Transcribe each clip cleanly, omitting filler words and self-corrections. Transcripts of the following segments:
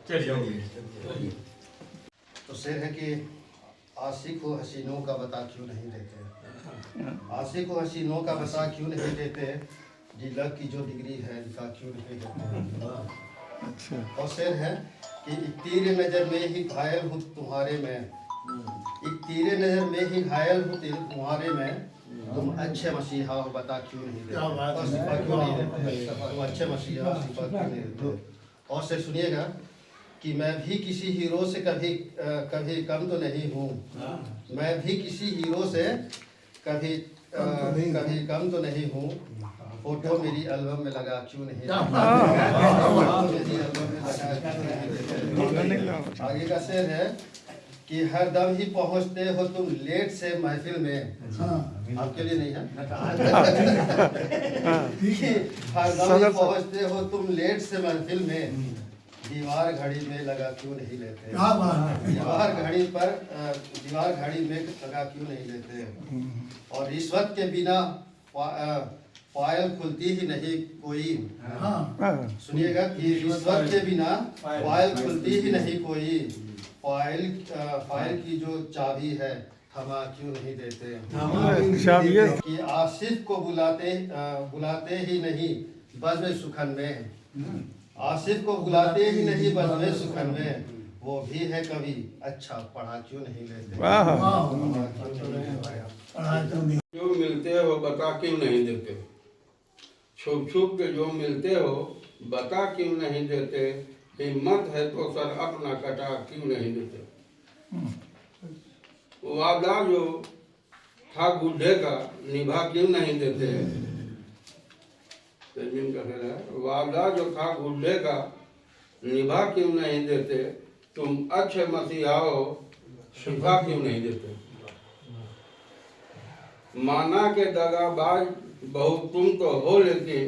चलिए। तो शेर है कि आशिक हो हसीनों का बता क्यों नहीं देते, आशिक हो हसीनों का बता क्यों नहीं देते, जी लग की जो डिग्री है लिखा क्यों नहीं देते। और शेर है कि एक तीर नज़र में ही घायल हूँ तुम्हारे में, एक तीर नज़र में ही घायल हूँ तुम्हारे में, तुम अच्छे मसीहा हो बता क्यों नहीं देते, और सिफा क्यों नहीं देते, तुम अच्छे मसीहा हो सिफा क्यों नहीं देते। और से सुनिएगा कि मैं भी किसी हीरो से कभी कम तो नहीं हूँ, मैं भी किसी हीरो से कभी कम तो नहीं हूँ, फोटो मेरी एल्बम में लगा क्यों नहीं, आगे का शेर है कि हर दम ही पहुँचते हो तुम लेट से महफिल में, आपके लिए नहीं है, हर दम ही पहुँचते हो तुम लेट से महफिल में, दीवार घड़ी में लगा क्यों नहीं लेते, दीवार घड़ी में लगा क्यों नहीं लेते। और रिश्वत के बिना पायल खुलती ही नहीं कोई, सुनिएगा कि रिश्वत के बिना पायल खुलती ही नहीं कोई, पायल की जो चाबी है थमा क्यों नहीं देते, कि आसिफ को बुलाते ही नहीं बज़्म सुखन में, आसिफ को बुलाते ही नहीं बज़्म सुखन में, वो भी है कभी अच्छा पढ़ा क्यों नहीं लेते। जो मिलते हो बता क्यों नहीं देते, छुप छुप के जो मिलते हो बता क्यों नहीं देते, हिम्मत है तो सर अपना कटा क्यों नहीं देते। वादा जो था गुड्ढे का निभा क्यों नहीं देते, वादा जो था गुड्ढे का निभा क्यों नहीं देते, तुम अच्छे मसीहा हो शिफा क्यों नहीं देते। माना के दगाबाज बहुत तुम तो हो, लेकिन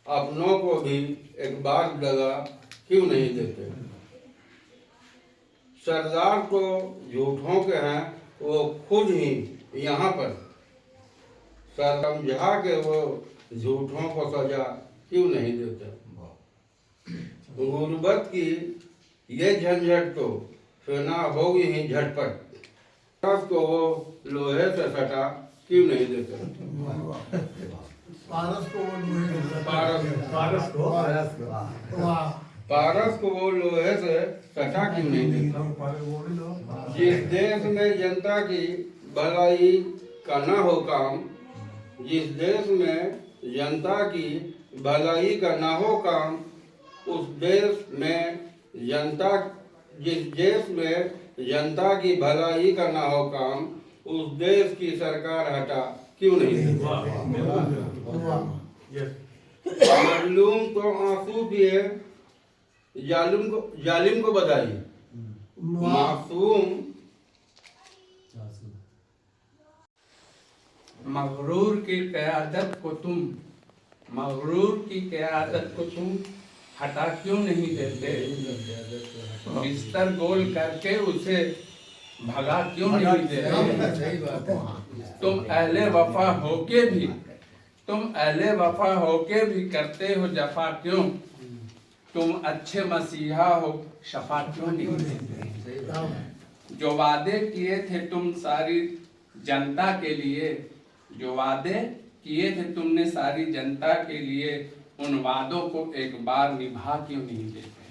अपनों को भी एक बार दगा क्यों नहीं देते। सरदार तो झूठों के हैं वो खुद ही यहाँ पर, समझा के वो झूठों को सजा क्यों नहीं देते। गुर्बत की ये झंझट तो सुना होगी ही झटपट, को वो लोहे से सटा क्यों नहीं देते। पारस को वो लोहे से सटा क्यों नहीं देते। जिस देश में जनता की भलाई का न हो काम, जिस देश में जनता की भलाई का न हो काम, उस देश में जनता जिस देश में जनता की भलाई का न हो काम, उस देश की सरकार हटा क्यों नहीं। मजलूम तो आंसू पिए जालिम को बधाई, मासूम मगरूर की क़यादत को तुम हटा क्यों नहीं देते, बिस्तर गोल करके उसे भगा क्यों नहीं देते। तुम अहले वफा होके भी करते हो जफा क्यों, तुम अच्छे मसीहा हो शफा क्यों नहीं देते। जो वादे किए थे तुम सारी जनता के लिए, जो वादे किए थे तुमने सारी जनता के लिए, उन वादों को एक बार निभा क्यों नहीं देते।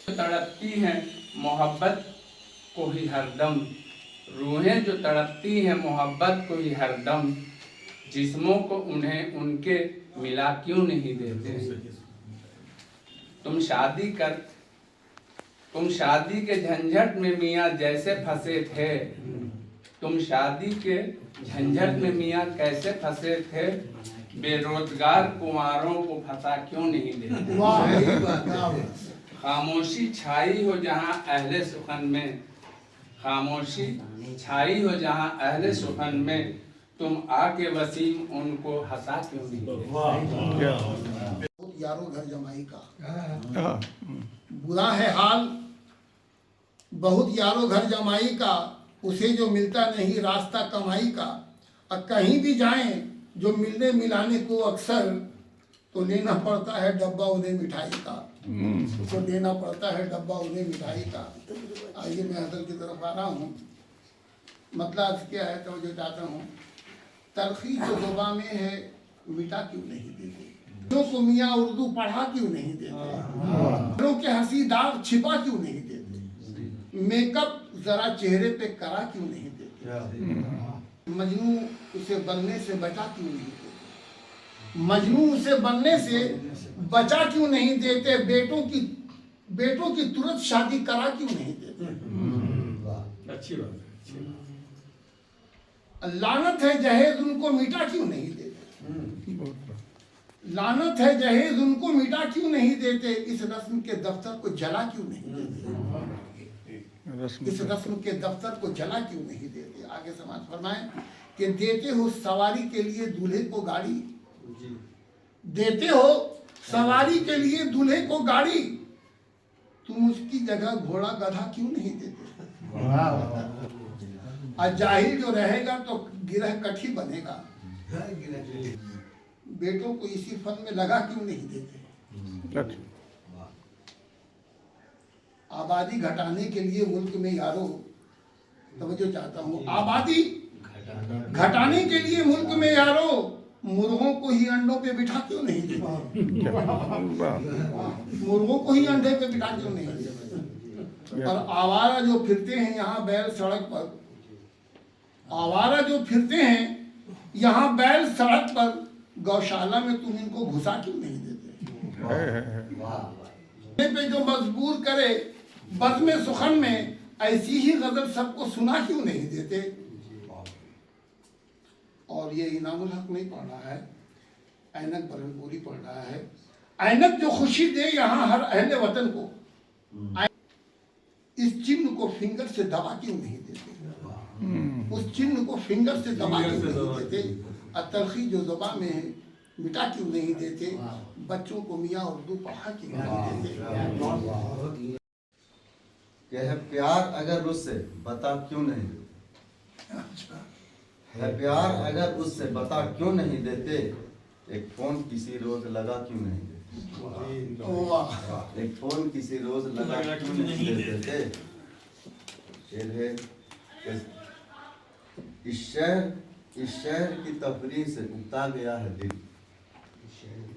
तड़पती हैं मोहब्बत को ही हरदम, रूहें जो तड़पती हैं मोहब्बत को ही हरदम, जिस्मों को उन्हें उनके मिला क्यों नहीं देते। तुम शादी के झंझट में मियाँ जैसे फंसे थे, तुम शादी के झंझट में मियाँ कैसे फंसे थे, बेरोजगार कुंवारों को फंसा क्यों नहीं देते। खामोशी छाई हो जहाँ अहले सुखन में, खामोशी छाई हो जहाँ अहले सुखन में, तुम आके वसीम उनको हंसा क्यों नहीं देते। यारों घर जमाई का बुरा है हाल, बहुत यारों घर जमाई का, उसे जो मिलता नहीं रास्ता कमाई का। और कहीं भी जाएं जो मिलने मिलाने को अक्सर तो लेना पड़ता है डब्बा उन्हें मिठाई का, तो लेना पड़ता है डब्बा उन्हें मिठाई का। आइए मैं असल की तरफ आ रहा हूँ। मतलब क्या है तो जो चाहता हूँ, तलखी जो ज़ुबान में है मिटा क्यों नहीं देते, जो को मियाँ उर्दू पढ़ा क्यों नहीं देते, जो के हंसी दाग छिपा क्यों नहीं देते, मेकअप जरा चेहरे पे करा क्यों नहीं देते, मजनू उसे बनने से बचा क्यों नहीं देते, मजनू उसे बनने से बचा क्यों नहीं देते, बेटों की तुरंत शादी करा क्यों नहीं देते। अच्छी बात है। लानत है जहेज उनको मिटा क्यों नहीं देते, लानत है जहेज उनको मिटा क्यों नहीं देते, इस रस्म के दफ्तर को जला क्यों नहीं देते, इस रस्म के दफ्तर को जला क्यों नहीं देते। आगे समाज फरमाए कि देते हो सवारी के लिए दूल्हे को गाड़ी, देते हो सवारी के लिए दूल्हे को गाड़ी, तुम उसकी जगह घोड़ा गधा क्यों नहीं देते। और जाहिल जो रहेगा तो गिरह कठी बनेगा, बेटों को इसी फन में लगा क्यों नहीं देते। आबादी घटाने के लिए मुल्क में यारो, तवज्जो चाहता हूँ, आबादी घटाने के लिए मुल्क में यारो, मुर्गों को ही अंडों पे बिठा क्यों नहीं देते, मुर्गों को ही अंडे पे बिठा क्यों नहीं देते। और आवारा जो फिरते हैं यहाँ बैल सड़क पर, आवारा जो फिरते हैं यहाँ बैल सड़क पर, गौशाला में तुम इनको घुसा क्यों नहीं देते। पे जो मजबूर करे बज़्म सुखन में, ऐसी ही गजल सबको सुना क्यों नहीं देते। और ये इनामुल हक नहीं पढ़ रहा है, ऐनक बरनपुरी पढ़ रहा है। ऐनक जो खुशी दे यहाँ हर अहले वतन को, इस चिन्ह को फिंगर से दबा क्यों नहीं देते, उस चिन्ह को फिंगर से दबा क्यों नहीं देते। तलखी जो ज़ुबान में है मिटा क्यों नहीं देते, बच्चों को मियाँ उर्दू पढ़ा क्यों नहीं देते। यह प्यार अगर उससे बता क्यों नहीं देते, है प्यार अगर उससे बता क्यों नहीं देते, एक फोन किसी रोज लगा क्यों नहीं देते, एक फोन किसी रोज लगा क्यों नहीं देते। शेर है इस शहर की तफरीह से उगता गया है दिल,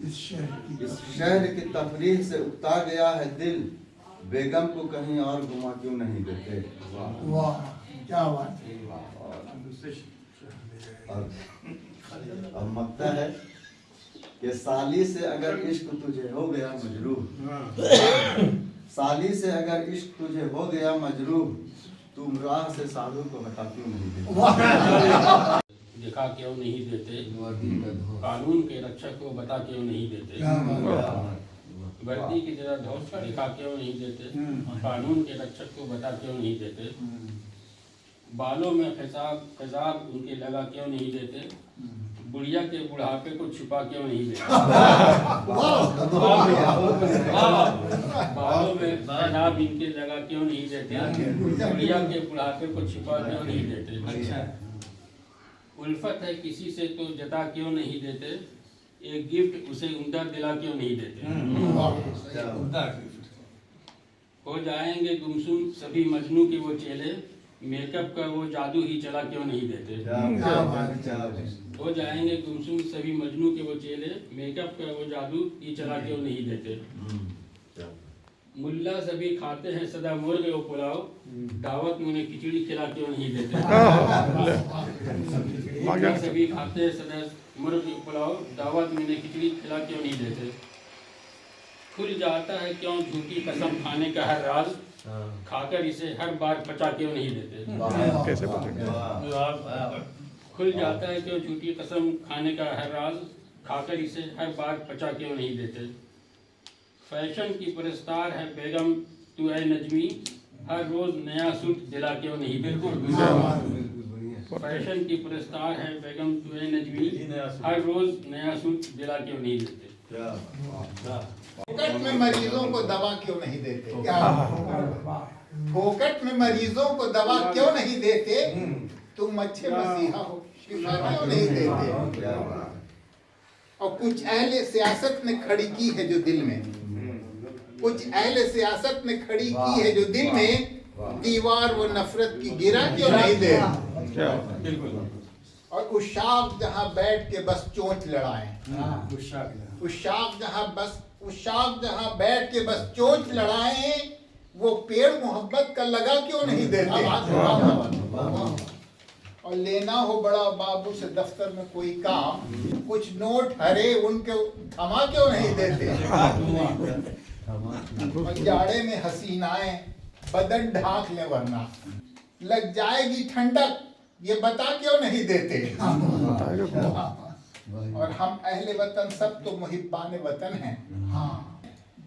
इस शहर की तफरीह से उगता गया है दिल, बेगम को कहीं और घुमा क्यों नहीं देते। वाह क्या बात है। और अब मकता है कि साली से अगर इश्क तुझे हो गया मजरूह, साली से अगर इश्क तुझे हो गया मजरूह, तुम राह से साधु को हटा क्यों नहीं देते। दिखा क्यों नहीं देते, कानून के रक्षक को बता क्यों नहीं देते, वर्दी की जरा धौस दिखा क्यों नहीं देते, कानून के रक्षक को बता क्यों नहीं देते, बालों में खिजाब उनके लगा क्यों नहीं देते, बुढ़िया के बुढ़ापे को छुपा क्यों नहीं देते, बालों में खिजाब इनके लगा क्यों नहीं देते, बुढ़िया के बुढ़ापे को छुपा क्यों नहीं देते। उल्फत है किसी से तो जता क्यों नहीं देते, एक गिफ्ट उसे उम्दा दिला क्यों नहीं देते। हो जाएंगे गुमसुम सभी मजनू के वो चेले, मेकअप का वो जादू ही चला क्यों नहीं देते। हो जाएंगे गुमसुम सभी मजनू के वो चेले, मेकअप का वो जादू ही चला क्यों नहीं देते। मुल्ला सभी खाते हैं सदा मुर्गे और पुलाव, दावत में उन्हें खिचड़ी खिला क्यों नहीं देते। मुल्ला सभी खाते हैं सदा मुर्गे पुलाव, दावत में उन्हें खिचड़ी खिला क्यों नहीं देते। खुल जाता है क्यों झूठी कसम खाने का हर राज, खाकर इसे हर बार पचा क्यों नहीं देते। कैसे पचेगा? खुल जाता है क्यों झूठी कसम खाने का हर राज, खाकर इसे हर बार पचा क्यों नहीं देते। फैशन की परस्तार है बेगम तू ऐ नजमी, हर रोज नया सूट दिला क्यों नहीं देते। फैशन की परस्तार है बेगम तू ऐ नजमी, हर रोज नया सूट दिला क्यों नहीं देते। फोकट में मरीजों को दवा क्यों नहीं देते, क्या फोकट में मरीजों को दवा क्यों नहीं देते, तुम अच्छे मसीहा हो शिफा क्यों नहीं देते। और कुछ अहले सियासत ने खड़ी की है जो दिल में, कुछ अहले सियासत ने खड़ी की है जो दिल में, दीवार वो नफरत की गिरा क्यों नहीं दे। और उस शाख जहां बैठ के बस चोंच लड़ाए, उस शाख जहां बैठ के बस चोंच लड़ाए, वो पेड़ मोहब्बत का लगा क्यों नहीं देते। और लेना हो बड़ा बाबू से दफ्तर में कोई काम, कुछ नोट हरे उनके थमा क्यों नहीं देते। और जाड़े में हसीनाएं बदन ढांक ले वरना लग जाएगी ठंडक, ये बता क्यों नहीं देते। और हम अहले वतन सब तो मुहिब्बाने वतन हैं,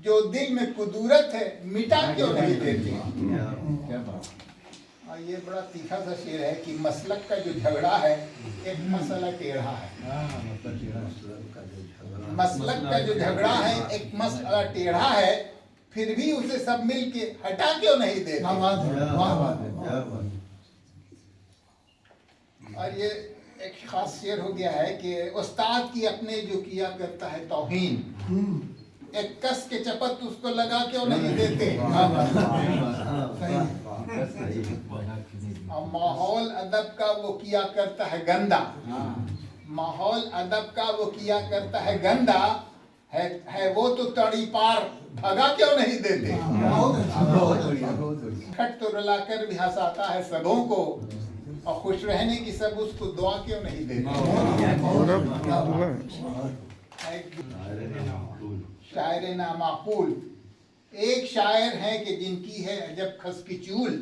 जो दिल में कुदूरत है मिटा क्यों नहीं देते। और ये बड़ा तीखा सा शेर है कि मसलक का जो झगड़ा है एक मसला टेढ़ा है, मसलक का जो झगड़ा है एक मसला टेढ़ा है, फिर भी उसे सब मिल के हटा क्यों नहीं देते। और ये एक खास शेर हो गया है कि उस्ताद की अपने जो किया करता है तौहीन, एक कस के चपत उसको लगा क्यों नहीं देते। और माहौल अदब का वो किया करता है गंदा, माहौल अदब का वो किया करता है गंदा, है वो तो तड़ी पार भगा क्यों नहीं देते। खट तो रुलाकर भी हंसाता है सबों को, और खुश रहने की सब उसको दुआ क्यों नहीं देते। शायर नामाकूल, एक शायर है कि जिनकी है अजब खस की चूल,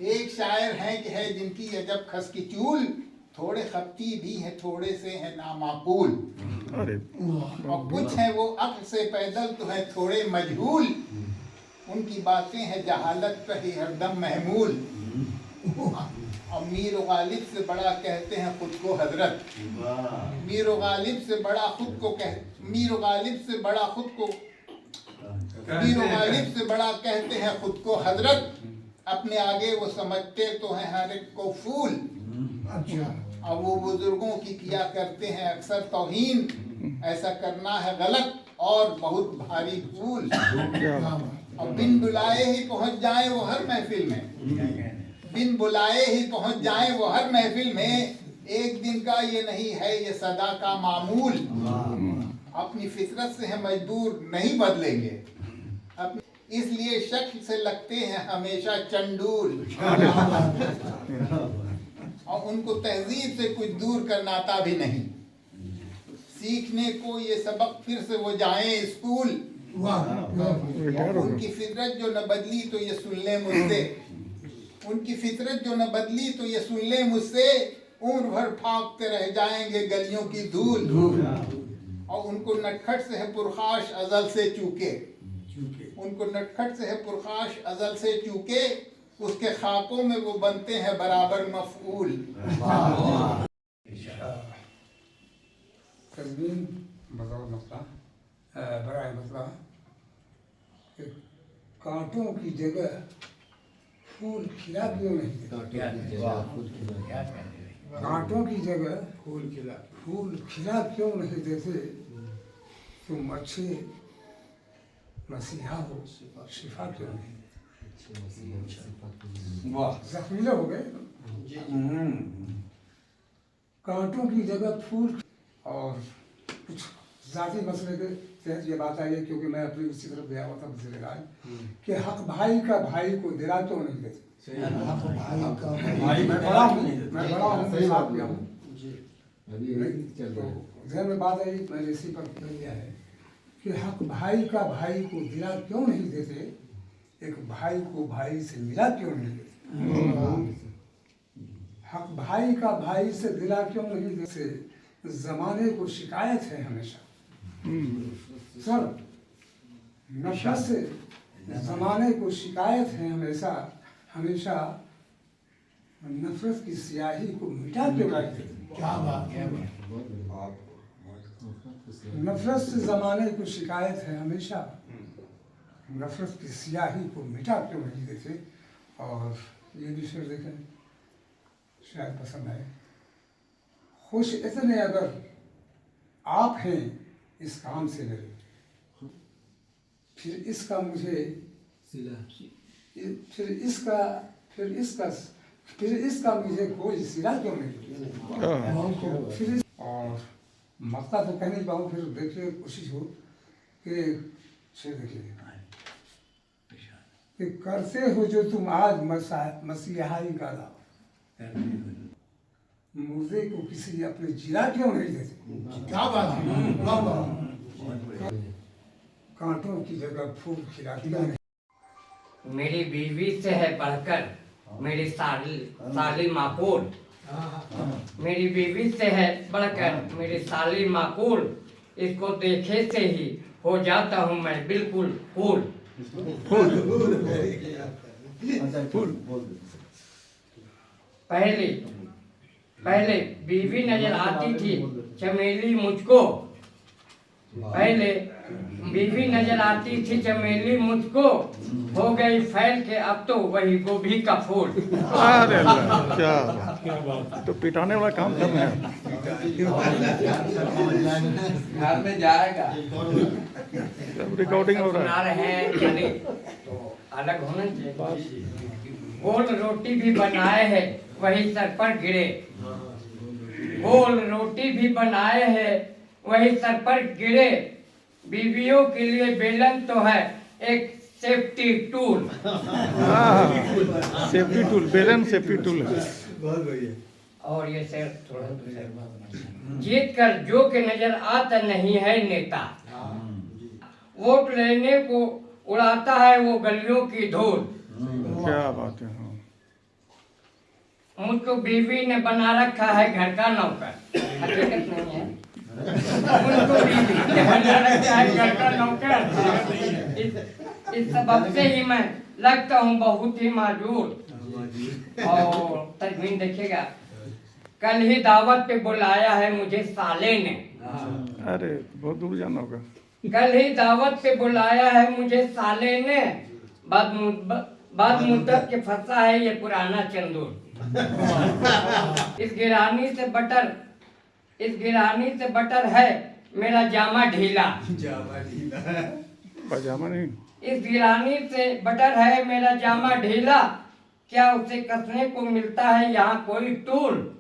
एक शायर है कि है जिनकी अजब खस की चूल, थोड़े खपती भी है थोड़े से है नामाकूल। और कुछ है वो अक्ल से पैदल तो है थोड़े मजहूल, उनकी बातें हैं जहालत पे ही हरदम महमूल। और मीर गालिब से बड़ा कहते हैं खुद को हजरत, मीर गालिब से बड़ा खुद को मीर गालिब से बड़ा खुद को मीर गालिब से बड़ा कहते हैं खुद को हजरत, अपने आगे वो समझते तो हैं हर एक को फूल। और वो बुजुर्गों की किया करते हैं अक्सर तौहीन, ऐसा करना है गलत और बहुत भारी भूल। और बिन बुलाए ही पहुंच जाए वो हर महफिल में, बिन बुलाए ही पहुंच जाए वो हर महफिल में, एक दिन का ये नहीं है ये सदा का मामूल। अपनी फितरत से हम मजबूर नहीं बदलेंगे, इसलिए शक्ल से लगते हैं हमेशा चंडूल। और उनको तहजीब से कुछ दूर का नाता भी नहीं, सीखने को ये सबक फिर से वो जाएं स्कूल। उनकी फितरत जो न बदली तो ये सुन ले मुझसे, उनकी फितरत जो न बदली तो ये सुन ले मुझसे, उम्र भर फाकते रह जाएंगे गलियों की धूल। और उनको नटखट से है पुरखाश अजल से चूके, उनको नटखट से है पुरखाश अजल से चूके, उसके खाकों में वो बनते हैं बराबर मफऊल। तज़मीन बतौर नुक्ता बराए मतलब कांटों की जगह फूल खिला क्यों नहीं देते, कांटों की जगह फूल खिला क्यों नहीं देते। तुम अच्छे मसीहा हो शिफा क्यों नहीं देते। वाह जख्मीला हो गए। कांटों की जगह फूल। और कुछ जाती मसले के तहत ये बात आई है, क्योंकि मैं अपनी उसी तरफ गया हुआ था वज़ीर-ए-आज़म कि हक भाई का भाई को दिला क्यों नहीं देते। मैं बड़ा हूँ साथ गया हूँ, तो ज़हन में बात आई, मैंने इसी पर कर लिया है कि हक भाई का भाई को दिला क्यों नहीं देते, एक भाई को भाई से मिला क्यों नहीं देते। हक भाई का भाई से दिला क्यों नहीं देते। जमाने को शिकायत है हमेशा सर, नफरत से जमाने को शिकायत है हमेशा, हमेशा नफरत की स्याही को मिटा के रखते। क्या बात है। नफरत से जमाने को शिकायत है हमेशा, नफरत की स्याही को मिटा क्यों नहीं देते। और ये भी शेर देखें, शायद पसंद आए। खुश इतने अगर आप हैं इस काम से मेरे, फिर इसका मुझे फिर इसका मुझे कोई सिला क्यों नहीं? फिर और मक्का तो कहने पाऊँ, फिर देखिए कोशिश हो कि से देखिए कि करते हो जो तुम आज मसीहाई का लाओ, मुर्दे को किसी अपने जिला क्यों नहीं देते? क्या बात है, वाह वाह। कांटों की जगह फूल खिलाती है। मेरी बीवी से है बढ़कर मेरी साली माकूल, मेरी बीवी से है बढ़कर मेरी साली माकूल, इसको देखे से ही हो जाता हूँ मैं बिल्कुल कूल। पहले बीवी नजर आती थी चमेली मुझको, पहले बीवी नजर आती थी चमेली मुझको, हो गई फैल के अब तो वही गोभी का फूल। अरे क्या बात, तो पिटाने वाला काम कर रहे हैं। घर में जाएगा। रिकॉर्डिंग हो रहा सुना है। रहे हैं खाली तो अलग होना चाहिए। गोल रोटी भी बनाए है वही सर पर गिरे, गोल रोटी भी बनाए है वही सर पर गिरे, बीवियों के लिए बेलन तो है एक सेफ्टी टूल। सेफ्टी टूल, बेलन सेफ्टी टूल है। और ये सर थोड़ा जीत कर जो के नजर आता नहीं है नेता, वोट लेने को उड़ाता है वो गलियों की धूल। क्या बात है। हाँ। मुझको बीवी ने बना रखा है घर का नौकर, हकीकत नहीं है। मुझको बीवी ने बना रखा है घर का नौकर, इस सबब से ही मैं लगता हूँ बहुत ही माजूर। और तस्वीर देखिएगा, कल ही दावत पे बुलाया है मुझे साले ने, अरे बहुत दूर जाना होगा। कल ही दावत पे बुलाया है मुझे साले ने, बाद मुद्दत के फंसा है ये पुराना चंदूर। इस गिरानी से बटर है मेरा जामा ढीला, पजामा नहीं। इस गिरानी से बटर है मेरा जामा ढीला, क्या उसे कसने को मिलता है यहाँ कोई टूल?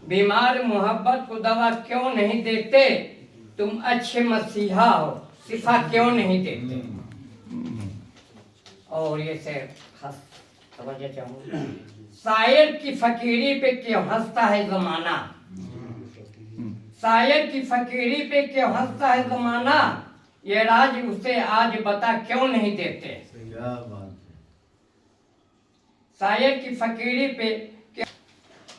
बीमार मोहब्बत को दवा क्यों नहीं देते, तुम अच्छे मसीहा हो शिफा क्यों नहीं देते? और ये शेर समझना चाहूँगा, शायर की फकीरी पे क्यों हंसता है जमाना, शायर की फकीरी पे क्यों हंसता है जमाना, ये राज उसे आज बता क्यों नहीं देते? शायर की फकीरी पे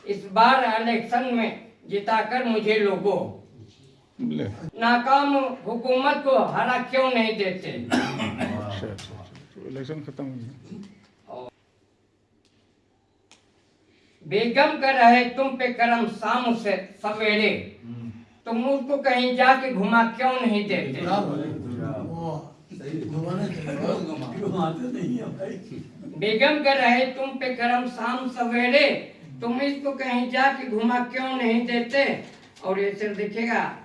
इस बार इलेक्शन में जिताकर मुझे लोगों नाकाम हुकूमत को हरा क्यों नहीं देते? इलेक्शन खत्म हो गया। बेगम कर रहे तुम पे करम शाम से सवेरे, तुम मुझको कहीं जाके घुमा क्यों नहीं देते? बेगम कर रहे तुम पे करम शाम सवेरे, तुम इसको कहीं जाके घुमा क्यों नहीं देते? और ये सिर्फ देखिएगा,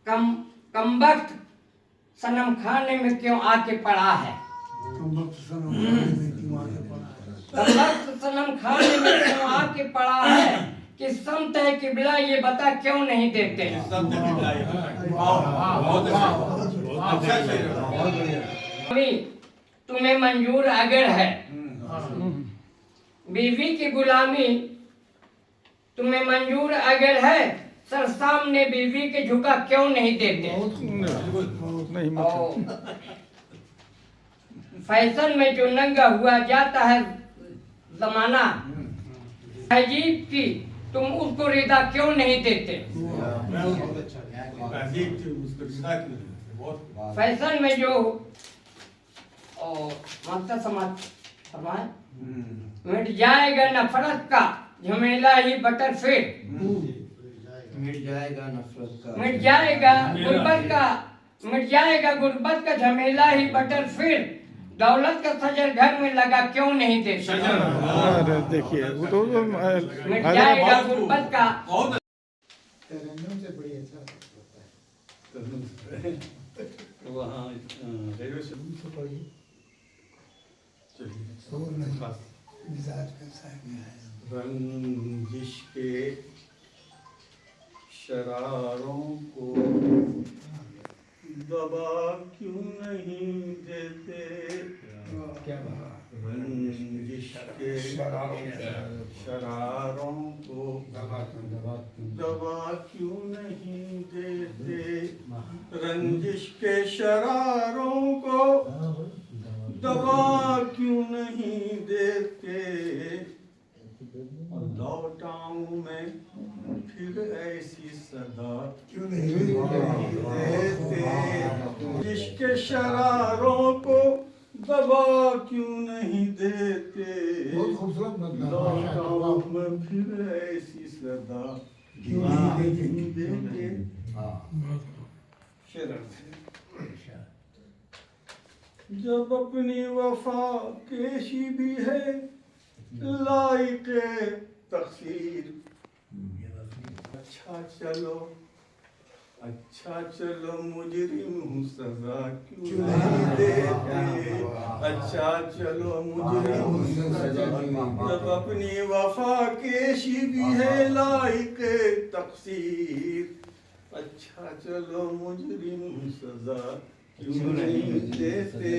कम वक्त सनम खाने में क्यों आके पड़ा है, कम वक्त सनम खाने में क्यों आके पड़ा है, कि समत है किबला ये बता क्यों नहीं देते? तुम्हें मंजूर अगर है बीवी की गुलामी, तुम्हें मंजूर अगर है, सर सामने बीवी के झुका क्यों नहीं देते? नहीं फैशन में जो नंगा हुआ जाता है जमाना, अजीब की तुम उसको रिदा क्यों नहीं देते? फैशन में जो मकसद समझ फरमाए, मिट जाएगा नफरत का झमेला ही बटर फिर, मिट जाएगा गुर्बत का झमेला ही बटर फिर, दौलत का सजर घर में लगा क्यों नहीं देते? अरे देखिए वो तो मिट जाएगा गुर्बत का। तरन्नुम से बड़ी अच्छा होता है। तो वहाँ रेलवे स्टेशन से पढ़िए। शोर नहीं, मिजाज कैसा है? रंजिश के शरारों को दबा क्यों नहीं देते? क्या बात? रंजिश के शरारों को दबा क्यों नहीं देते? रंजिश के शरारों को दबा क्यों नहीं देते? लौटाऊं मैं फिर ऐसी सदा क्यों नहीं देते? जिसके शरारों को दबा क्यों नहीं देते? बहुत खूबसूरत मतलब लौटाऊं मैं फिर ऐसी सदा क्यों नहीं देते? जब अपनी वफा केशी भी है लायके तकसीर। अच्छा चलो मुजरिम हूँ सजा क्यों नहीं देते? अच्छा चलो मुजरिम हूँ सजा। जब अपनी वफा केशी भी है लायके तकसीर। अच्छा चलो मुजरिम हूँ सजा क्यों नहीं देते?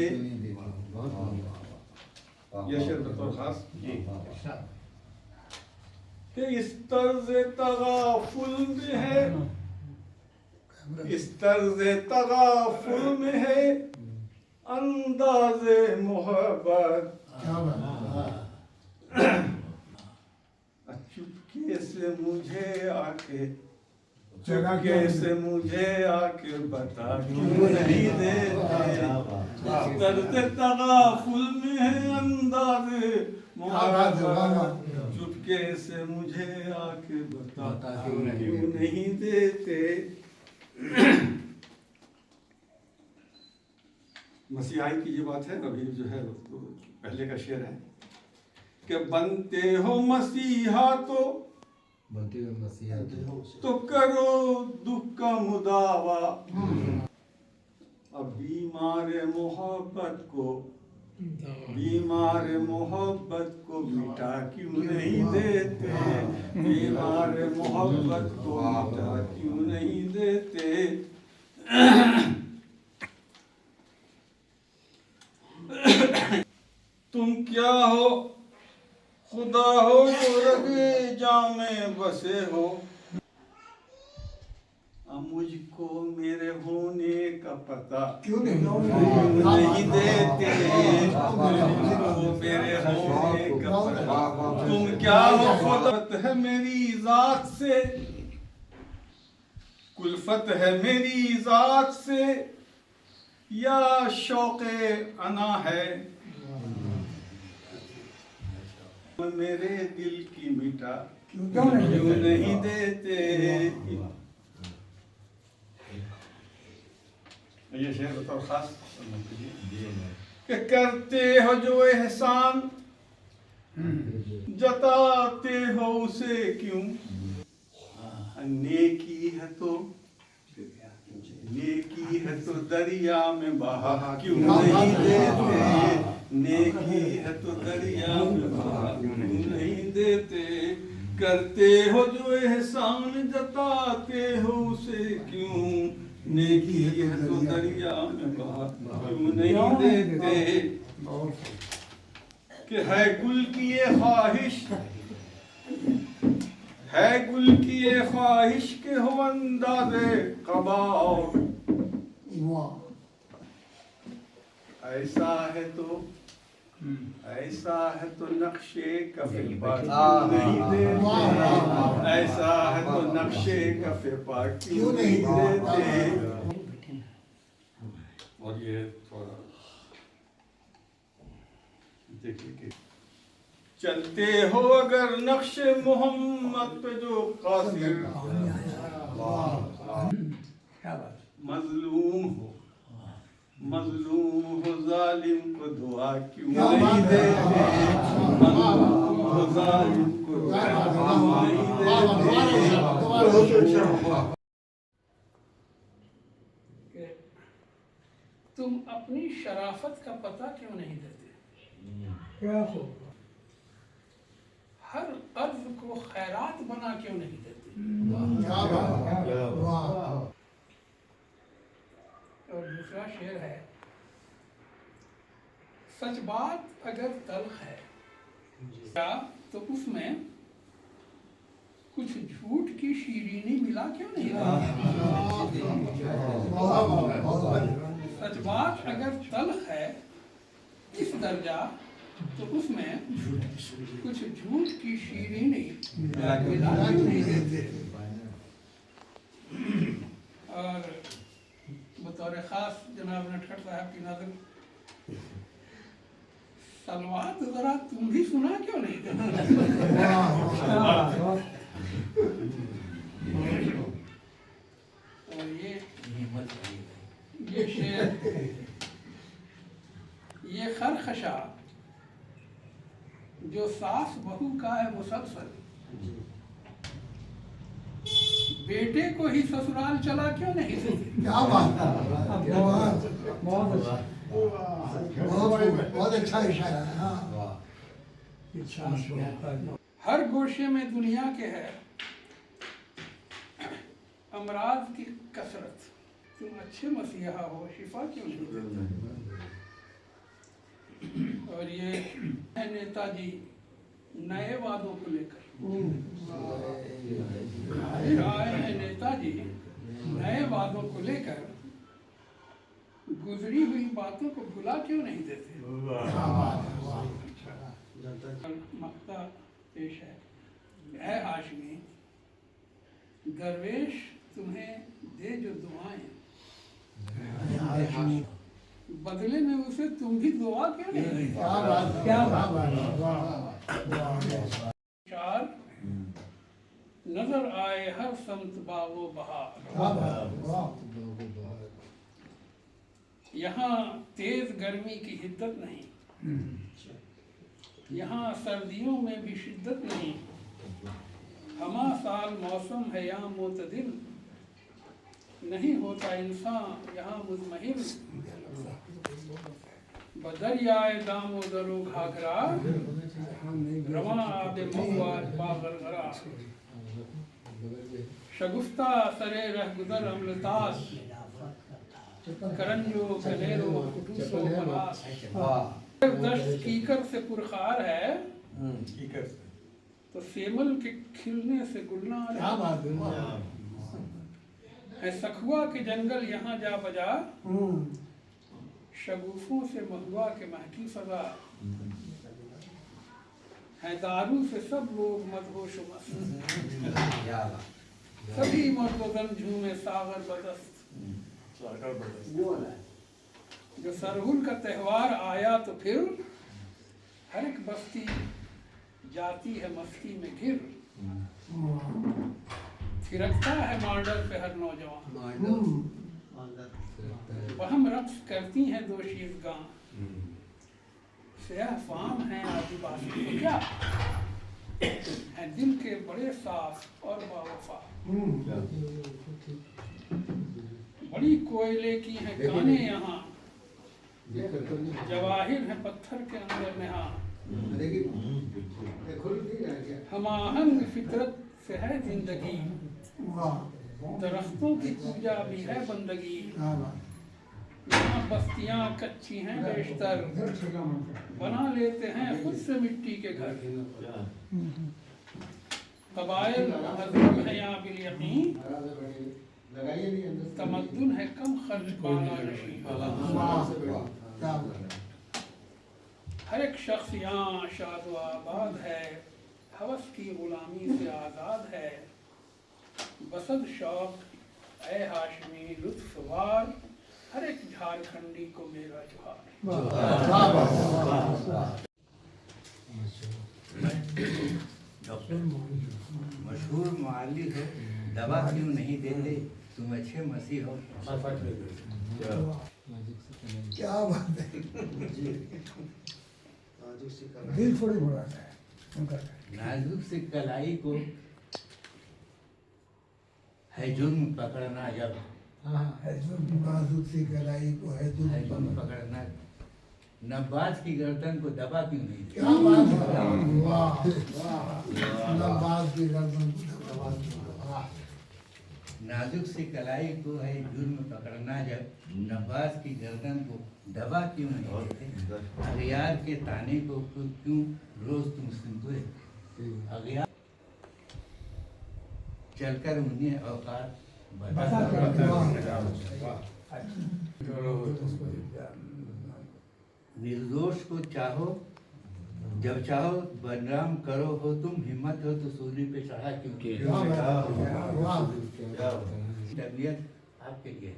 ये शेर बतौर खास कि इस तर्ज तगाफुल में है, इस तर्ज तगाफुल में है अंदाज़े मोहब्बत। चुपके से मुझे आके बता क्यों नहीं देते? तर्ज तगाफुल में है अंदाज़े मोहब्बत। चुपके से मुझे आके बता क्यों नहीं देते? मसीहाई की ये बात है, अभी जो है पहले का शेर है कि बनते हो मसीहा तो करो दुख का मुदावा। अब बीमार मोहब्बत को मिटा क्यों नहीं देते? बीमार मोहब्बत को मिटा क्यों नहीं देते? तुम क्या हो? खुदा हो जो रगे जामे बसे हो। मुझको मेरे होने का पता क्यों नहीं देते? मुझको मेरे होने का पता। तुम क्या हो? खुदा है मेरी जात से, कुल्फत है मेरी जात से, या शौक़े अना है मेरे दिल की मिटा क्यों नहीं देते? ये शेर बतौर खास कि करते हो जो एहसान जताते हो उसे क्यों? नेकी है तो दरिया में बहा क्यों नहीं देते? नेकी है तो दरिया में बहा क्यों नहीं देते? करते हो जो एहसान जताते हो उसे क्यों? नेकी है तो दरिया में बहा क्यों नहीं देते? कि है गुल की ये ख्वाहिश, है गुल की ये ख्वाहिश के हो अंदाज़े क़बा और ऐसा है तो नक्शे कफ़े पर नहीं देते? ऐसा है तो नक्शे कफ़े पर क्यों नहीं देते? और ये थोड़ा देखिए, चलते हो अगर नक्शे मोहम्मद पे जो कासिर मजलूम हो मजलूम हो जालिम को दुआ क्यों क्या नहीं बात है। देते, मजलूम हो जालिम को दुआ क्यों नहीं देते। कि तुम अपनी शराफत का पता क्यों नहीं देते? क्या हो हर कर्ज को खैरात बना क्यों नहीं देते? क्या बात है। वाह। और दूसरा शेर है, सच बात अगर तल्ख है क्या तो उसमें कुछ झूठ की शीरीनी मिला क्यों नहीं? सच बात अगर तल्ख है इस दर्जा तो उसमें कुछ झूठ की शीरीनी मिला क्यों नहीं देते? और बतौर खास जनाब नटखट साहब की नजर, सलवात जरा तुम भी सुना क्यों नहीं देते? और ये शेर, ये खरखशा जो सास बहू का है मुसलसल, बेटे को ही ससुराल चला क्यों नहीं देते? क्या बात है। बहुत अच्छा इशारा है। हाँ। हर गोशे में दुनिया के है अमराज की कसरत, तुम अच्छे मसीहा हो शिफा क्यों नहीं देते? और ये है नेताजी नए वादों को लेकर आए हैं, नेताजी नए वादों को लेकर गुजरी हुई बातों को भुला क्यों नहीं देते? मक्ता पेश है, ऐ हाशमी दरवेश तुम्हें दे जो दुआएं, बदले में उसे तुम भी दुआ क्यों नहीं देते? क्या बात है। चार नजर आए हर समत बागो बहार, यहाँ तेज गर्मी की हिद्दत नहीं, यहाँ सर्दियों में भी शिद्दत नहीं, हमा साल मौसम है यहाँ मोतदिल, नहीं होता इंसान यहाँ मुजमहिल, बदरियाए दामोदरो घाघरा रवा आबे महुआ बागरगरा, शगुफ्ता सरे रह गुदर अमलतास, करंजो कनेरो कुटूसो पलास। दश्त कीकर से पुरखार है, तो सेमल के खिलने से गुलनार है, सखुआ के जंगल यहाँ जा बजा, शगुफों से महुआ के महकी फजा, है दारू से सब लोग मदहोश मस्त, सभी मर्दों झूमे सागर बदस्त। जो सरहुल का त्योहार आया तो फिर हर एक बस्ती जाती है मस्ती में घिर, थिरकता है मॉडल पे हर नौजवान, वहम रक्स करती हैं दो शीज़गां, सयाह फाम है आदिवासी को क्या है, दिल के बड़े साफ और बावफा, बड़ी कोयले की है काने यहाँ, जवाहिर है पत्थर के अंदर नेहा, हमाहंग फितरत से है जिंदगी, दरख्तों की पूजा भी है बंदगी, यहाँ बस्तियाँ कच्ची हैं बेशतर, बना लेते हैं खुद से मिट्टी के घर, कबाइल मजहब है यहाँ बिल-यकीन, तमद्दुन है कम खर्च वाला नशीन, हर एक शख्स यहाँ शाद व आबाद है, हवस की गुलामी से आज़ाद है, बसद शौक ऐ हाशमी लुत्फवार, हर एक झारखंडी को मेरा जोहार। मशहूर माली हो, दवा क्यों नहीं देते, तुम अच्छे मसीह हो। क्या बात है, जी नाजुक सी कलाई। दिल थोड़ी बुलाता है उनका। नाजुक से कलाई को है जुर्म पकड़ना, जब हाँ, है जो नाजुक सी कलाई को है जो है जुर्म पकड़ना, नब्बाज की गर्दन को दबा क्यों नहीं देते? क्या बात है, वाह वाह, नवाज की गर्दन को दबा दिया, वाह। नाजुक से कलाई को है जुर्म पकड़ना, जब नब्बाज की गर्दन को दबा क्यों नहीं देते? अगियार के ताने को क्यों रोज तुम सुनते? अगियार चलकर उन्हें औकात बता निर्दोष को चाहो, जब चाहो बदनाम करो, हो तुम हिम्मत हो तो सूली पे चढ़ा क्यों? तबीयत आपके लिए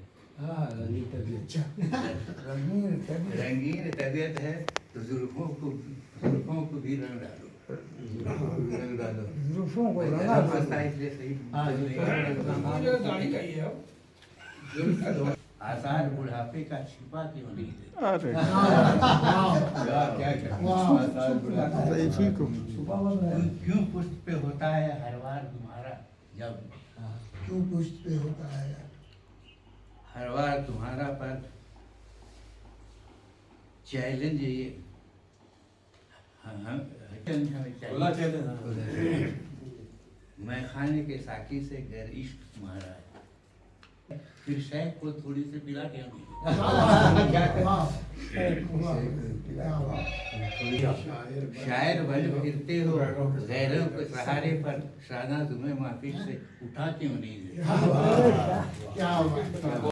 रंगीन तबीयत है तो जुल्फों को भी रंग डालो, रंग डालो जुल्फों को रंगा दो। इसलिए सही दाढ़ी का ही है अब। आसार बुढ़ापे का छिपा क्यों नहीं देते? अरे क्या आसार बुढ़ापे इसी को क्यों पुष्ट पे होता है हर बार तुम्हारा, जब क्यों पुष्ट पे होता है, हर बार तुम्हारा पर चैलेंज ये हमें चैलेंज मैं खाने के साकी से गर इश्क तुम्हारा है, फिर शेख को थोड़ी सी पिला के शायर बन फिरते हो गैरों के सहारे पर, शाना तुम्हें माफिक से उठा क्यों नहीं दे? क्या बात है।